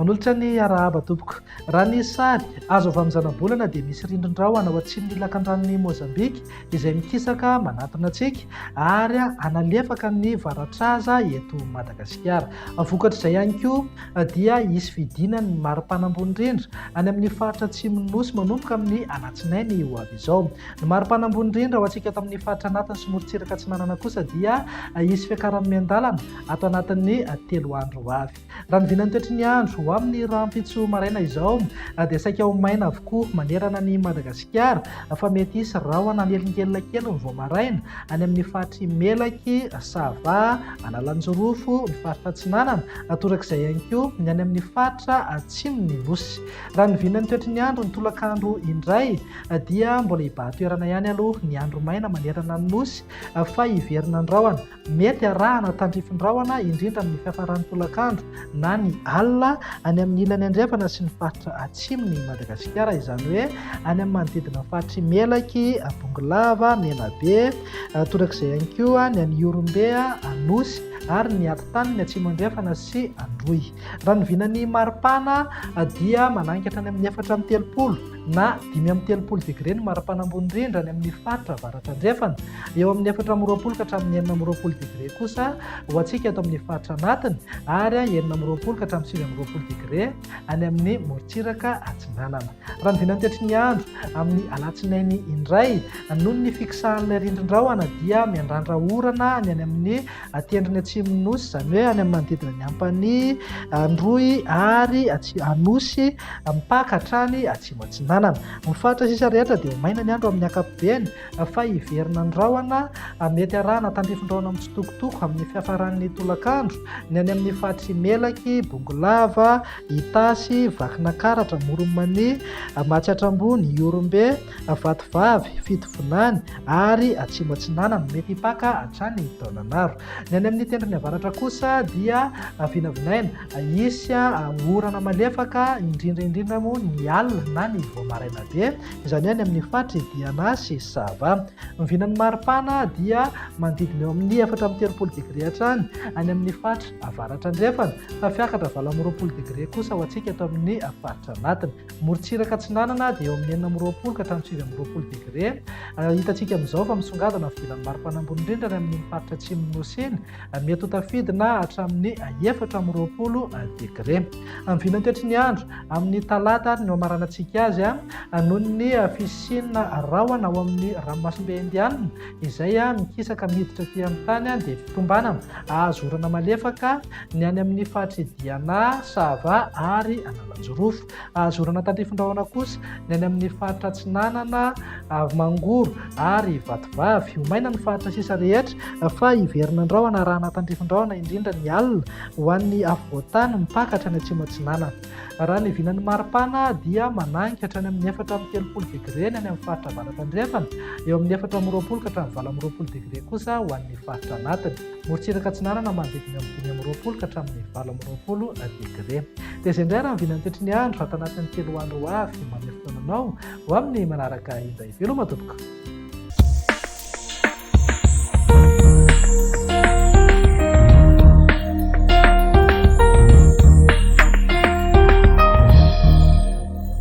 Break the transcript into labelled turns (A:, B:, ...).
A: manolotra ny arahaba tompoko. Raha ny sary azo avy amin'ny zana-bolana dia misy rindrin-drahona ao atsimon'ny lakan-dranon'ny Mozambika izay mikisaka manatona antsika ary analefaka ny varatraza eto Madagasikara. Vokatr'izay ihany koa dia hisy fidinany marim-panambony rindra any amin'ny faritra atsimon'ny nosy manomboka amin'ny alatsinainy ho avy izao. Ny marim-panambony rindra ho antsika eto amin'ny faritra anatiny sy morontsiraka Atsinanana kosa dia hisy fiakaran'ny miandalana ato anatin'ny 3 andro ho avy. Raha ny vinan'ny toetry ny andro ho amin'ny rahampitso maraina izao dia saika ho maina avokoa manerana ny Madagasikara fa mety hisy rahona nelingelina kely ny vao maraina any amin'ny faritry Melaky, Sava, Analanjorofo, ny faritra Atsinanana, torak'izay ihany koa ny any amin'ny faritra atsimon'ny nosy. Raha ny vinan'ny toetry ny andro ny tolakandro indray dia mbola hibahan-toerana ihany aloha ny andro maina manerana ny nosy fa hiverina ny rahona. Mety arahana tandrifin-drahona indrindra amin'ny fiafaran'ny tolakandro na ny alina any amin'ny ilany andrefana sy ny faritra atsimon'ny Madagasikara, izany hoe any amin'ny manodidina faritry Melaky, Bongolava, Menabe, torak'izay ihany koa ny any Orombe, Anosy ary ny atitany ny atsimo andrefana sy Androy. Raha ny vinan'ny maripana dia manankatra any amin'ny 4-30 na 5-30 degré ny marim-panambony rindra any amin'ny faritra avaratra andrefana, eo amin'ny 4-20 ka hatramin'ny 9-20 degré kosa ho antsika eto amin'ny faritra anatiny ary 9-20 ka hatramin'ny 9-20 degré any amin'ny morontsiraka Atsinanana. Raha ny vinan'ny toetry ny andro amin'ny alatsinainy indray noho ny fiksahan'ilay rindrin-drahona dia miandrandra orana ny any amin'ny tendrony atsimon'ny nosy, izany hoe any amin'ny manodidina ny Ampany, Androy ary Anosy mpaka hatrany atsimo Atsinanana. Ny faritra sisa rehetra dia maina ny andro amin'ny ankapobeny fa hiverina ny rahona, mety arahana tandrifin-drahona mitsitokotoko amin'ny fiafaran'ny tolakandro ny any amin'ny faritry Melaky, Bongolava, Itasy, Vakinakaratra, Moromany, Matsiatrambony, Orombe, Vatovavy, Fitovinany ary atsimo Atsinanana mety hipaka hatrany taonanaro. Ny any amin'ny tendrony avaratra kosa dia vinavinaina hisy orana malefaka indrindra moa ny alina na ny vao maraina be, izany hoe any amin'ny faritry Diana sy Sava. Ny vinan'ny maripana dia manodidina eo amin'ny 4-30 degré hatrany any amin'ny faritra avaratra andrefana fa fiakatra 20 degré kosa ho antsika eto amin'ny faritra anatiny. Morontsiraka Atsinanana dia eo amin'ny 20 ka hatramin'ny 20 degré. Hitantsika amin'izao fa misongadina vinan'ny marim-panambony rindra any amin'ny faritra atsimon'ny nosy iny mety ho tafidina hatramin'ny 4-20 degré. Ny vinan'ny toetry ny andro amin'ny talata no amaranantsika azy noho ny fisiana rahona ao amin'ny ranomasimbe Indiana izay mikisaka miditra aty amin'ny tany dia fitombanana ahazo orana malefaka ny any amin'ny faritry Diana, Sava ary Analanjorofo. Ahazo orana tandrifin-drahona kosa ny any amin'ny faritra Atsinanana, Mangoro ary Vatovavy. Ho maina ny faritra sisa rehetra fa hiverina ny rahona arahana tandrifin-drahona indrindra ny alina ho an'ny afovoantany mipakatra ny atsimo Atsinanana. Raha ny vinan'ny maripana dia manankatra ny amin'ny 4-30 degré ny any amin'ny faritra avaratra andrefana, eo amin'ny 4-20 ka hatramin'ny 20 degré kosa ho an'ny faritra anatiny. Morontsiraka Atsinanana manodidina amin'ny 20 ka hatramin'ny 20 degré. Dia izay indray raha ny vinan'ny toetry ny andro ato anatin'ny 3 andro ho avy manefy taonanao ho amin'ny manaraka indray veloma tompoko.